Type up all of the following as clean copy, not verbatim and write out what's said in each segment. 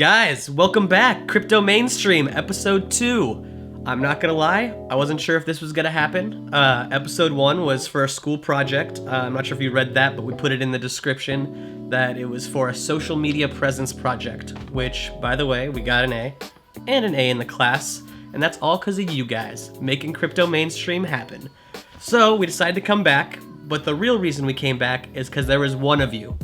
Guys, welcome back. Crypto Mainstream, episode 2. I'm not gonna lie, I wasn't sure if this was gonna happen. Episode 1 was for a school project. I'm not sure if you read that, but we put it in the description that it was for a social media presence project, which, by the way, we got an A and an A in the class, and that's all because of you guys making Crypto Mainstream happen. So we decided to come back, but the real reason we came back is because there was one of you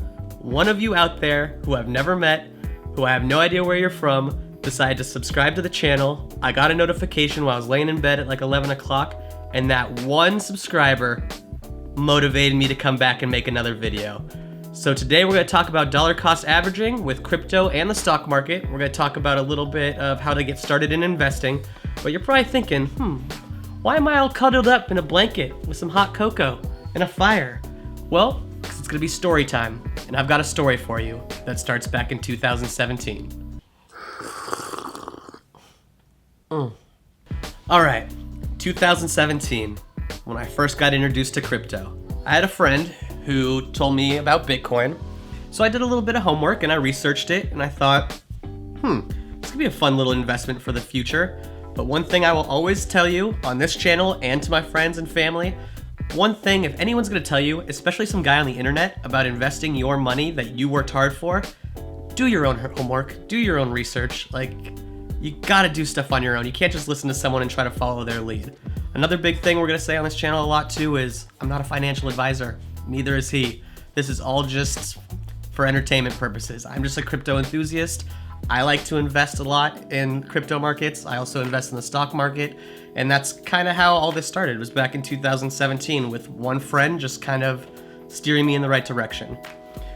out there who I've never met, who I have no idea where you're from, decided to subscribe to the channel. I got a notification while I was laying in bed at like 11 o'clock, and that one subscriber motivated me to come back and make another video. So today we're going to talk about dollar cost averaging with crypto and the stock market. We're going to talk about a little bit of how to get started in investing. But you're probably thinking, why am I all cuddled up in a blanket with some hot cocoa and a fire? Well, because it's going to be story time, and I've got a story for you that starts back in 2017. Alright, 2017, when I first got introduced to crypto. I had a friend who told me about Bitcoin, so I did a little bit of homework and I researched it, and I thought, this could be a fun little investment for the future. But one thing I will always tell you on this channel and to my friends and family, one thing, if anyone's going to tell you, especially some guy on the internet, about investing your money that you worked hard for, do your own homework, do your own research. Like, you gotta do stuff on your own. You can't just listen to someone and try to follow their lead. Another big thing we're going to say on this channel a lot too is, I'm not a financial advisor. Neither is he. This is all just for entertainment purposes. I'm just a crypto enthusiast. I like to invest a lot in crypto markets. I also invest in the stock market. And that's kind of how all this started. It was back in 2017 with one friend just kind of steering me in the right direction.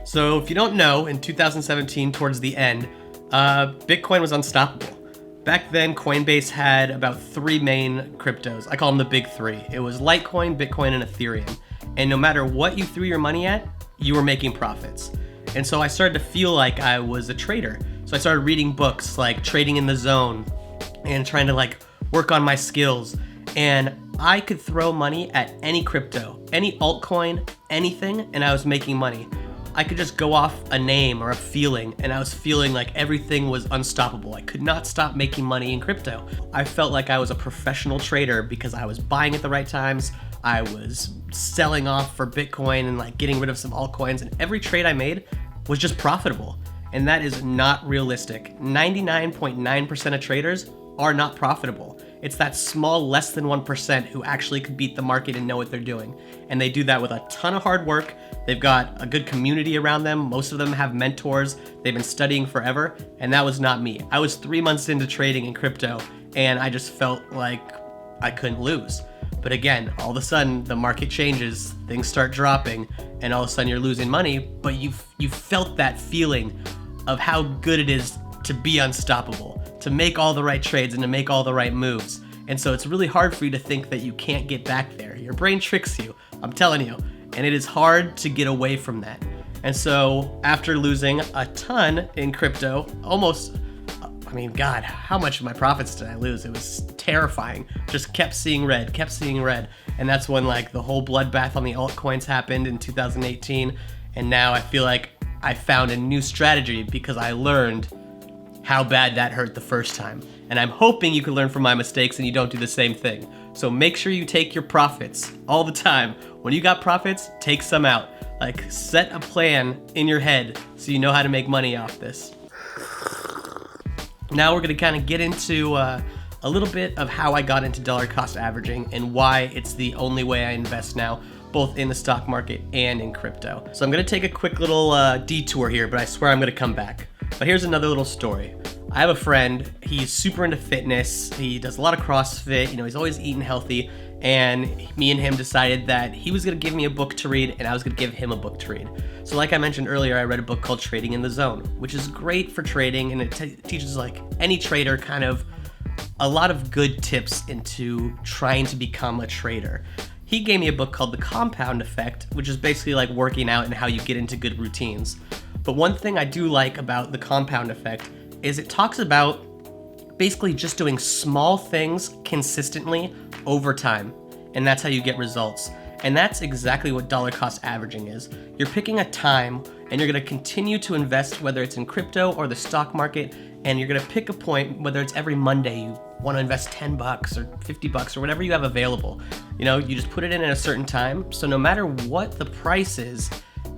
So if you don't know, in 2017, towards the end, Bitcoin was unstoppable. Back then, Coinbase had about 3 main cryptos. I call them the big 3. It was Litecoin, Bitcoin, and Ethereum. And no matter what you threw your money at, you were making profits. And so I started to feel like I was a trader. So I started reading books like Trading in the Zone and trying to work on my skills. And I could throw money at any crypto, any altcoin, anything, and I was making money. I could just go off a name or a feeling, and I was feeling like everything was unstoppable. I could not stop making money in crypto. I felt like I was a professional trader because I was buying at the right times. I was selling off for Bitcoin and getting rid of some altcoins, and every trade I made was just profitable. And that is not realistic. 99.9% of traders are not profitable. It's that small less than 1% who actually could beat the market and know what they're doing. And they do that with a ton of hard work. They've got a good community around them. Most of them have mentors. They've been studying forever. And that was not me. I was 3 months into trading in crypto, and I just felt like I couldn't lose. But again, all of a sudden the market changes, things start dropping, and all of a sudden you're losing money, but you felt that feeling of how good it is to be unstoppable, to make all the right trades and to make all the right moves. And so it's really hard for you to think that you can't get back there. Your brain tricks you, I'm telling you, and it is hard to get away from that. And so after losing a ton in crypto, God, how much of my profits did I lose? It was terrifying. Just kept seeing red. And that's when the whole bloodbath on the altcoins happened in 2018. And now I feel like I found a new strategy because I learned how bad that hurt the first time. And I'm hoping you can learn from my mistakes and you don't do the same thing. So make sure you take your profits all the time. When you got profits, take some out. Set a plan in your head so you know how to make money off this. Now we're going to kind of get into a little bit of how I got into dollar cost averaging and why it's the only way I invest now, both in the stock market and in crypto. So I'm going to take a quick little detour here, but I swear I'm going to come back. But here's another little story. I have a friend, he's super into fitness, he does a lot of CrossFit, he's always eating healthy, and me and him decided that he was going to give me a book to read and I was going to give him a book to read. So like I mentioned earlier, I read a book called Trading in the Zone, which is great for trading, and it teaches any trader kind of a lot of good tips into trying to become a trader. He gave me a book called The Compound Effect, which is basically working out and how you get into good routines. But one thing I do like about The Compound Effect is it talks about basically just doing small things consistently over time. And that's how you get results. And that's exactly what dollar cost averaging is. You're picking a time and you're going to continue to invest, whether it's in crypto or the stock market, and you're gonna pick a point, whether it's every Monday you want to invest $10 or $50 or whatever you have available. You know, you just put it in at a certain time. So no matter what the price is,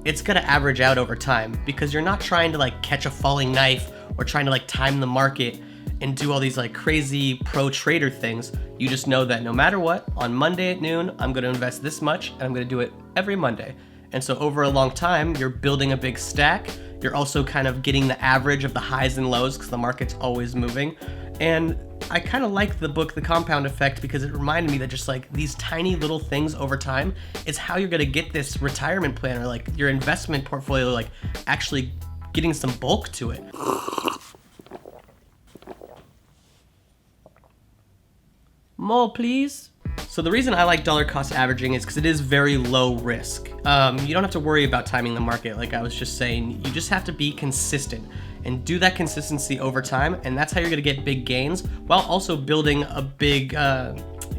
it's gonna average out over time, because you're not trying to like catch a falling knife or trying to like time the market and do all these like crazy pro trader things. You just know that no matter what, on Monday at noon, I'm gonna invest this much and I'm gonna do it every Monday. And so over a long time, you're building a big stack. You're also kind of getting the average of the highs and lows because the market's always moving. And I kind of like the book, The Compound Effect, because it reminded me that just like these tiny little things over time is how you're gonna get this retirement plan or like your investment portfolio, like actually getting some bulk to it. More, please. So the reason I like dollar cost averaging is because it is very low risk. You don't have to worry about timing the market, like I was just saying. You just have to be consistent and do that consistency over time, and that's how you're gonna get big gains while also building a big,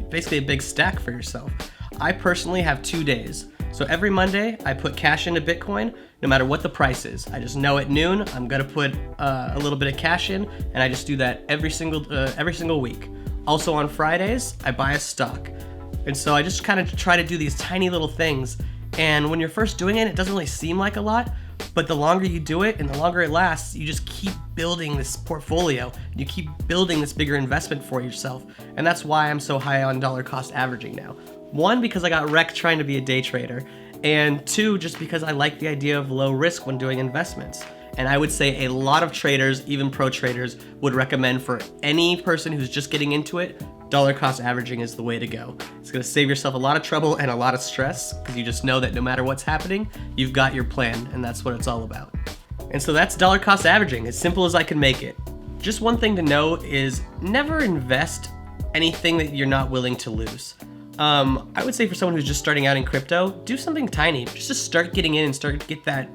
basically a big stack for yourself. I personally have 2 days. So every Monday, I put cash into Bitcoin, no matter what the price is. I just know at noon, I'm gonna put a little bit of cash in, and I just do that every single week. Also on Fridays, I buy a stock. And so I just kind of try to do these tiny little things. And when you're first doing it, it doesn't really seem like a lot, but the longer you do it and the longer it lasts, you just keep building this portfolio. You keep building this bigger investment for yourself. And that's why I'm so high on dollar cost averaging now. 1, because I got wrecked trying to be a day trader. And 2, just because I like the idea of low risk when doing investments. And I would say a lot of traders, even pro traders, would recommend for any person who's just getting into it, dollar cost averaging is the way to go. It's gonna save yourself a lot of trouble and a lot of stress, because you just know that no matter what's happening, you've got your plan, and that's what it's all about. And so that's dollar cost averaging, as simple as I can make it. Just one thing to know is never invest anything that you're not willing to lose. I would say for someone who's just starting out in crypto, do something tiny, just to start getting in and start to get that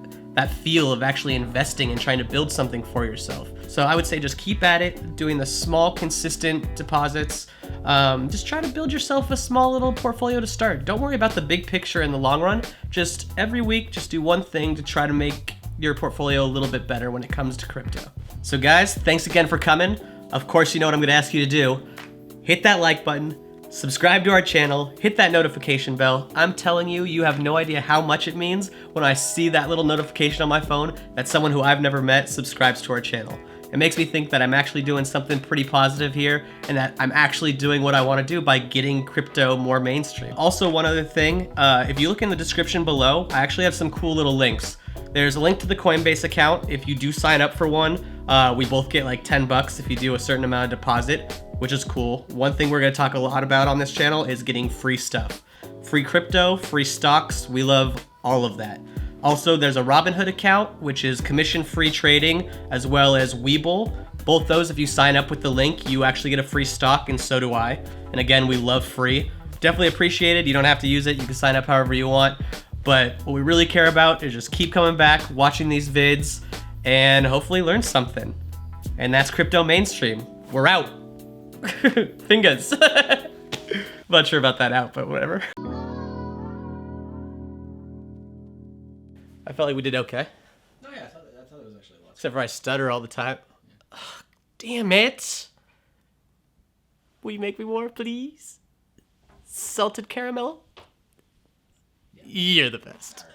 feel of actually investing and trying to build something for yourself. So I would say just keep at it, doing the small, consistent deposits. Just try to build yourself a small little portfolio to start. Don't worry about the big picture in the long run. Just every week, just do one thing to try to make your portfolio a little bit better when it comes to crypto. So guys, thanks again for coming. Of course, you know what I'm gonna ask you to do. Hit that like button. Subscribe to our channel, hit that notification bell. I'm telling you, you have no idea how much it means when I see that little notification on my phone that someone who I've never met subscribes to our channel. It makes me think that I'm actually doing something pretty positive here and that I'm actually doing what I want to do by getting crypto more mainstream. Also, one other thing, if you look in the description below, I actually have some cool little links. There's a link to the Coinbase account. If you do sign up for one, we both get like $10 if you do a certain amount of deposit, which is cool. One thing we're gonna talk a lot about on this channel is getting free stuff. Free crypto, free stocks, we love all of that. Also, there's a Robinhood account, which is commission-free trading, as well as Webull. Both those, if you sign up with the link, you actually get a free stock, and so do I. And again, we love free. Definitely appreciate it. You don't have to use it. You can sign up however you want. But what we really care about is just keep coming back, watching these vids, and hopefully learn something. And that's Crypto Mainstream. We're out. Fingers. Not sure about that out, but whatever. I felt like we did okay. No, yeah, I thought it was actually a lot. Except for I stutter all the time. Ugh, damn it. Will you make me more, please? Salted caramel? Yeah. You're the best.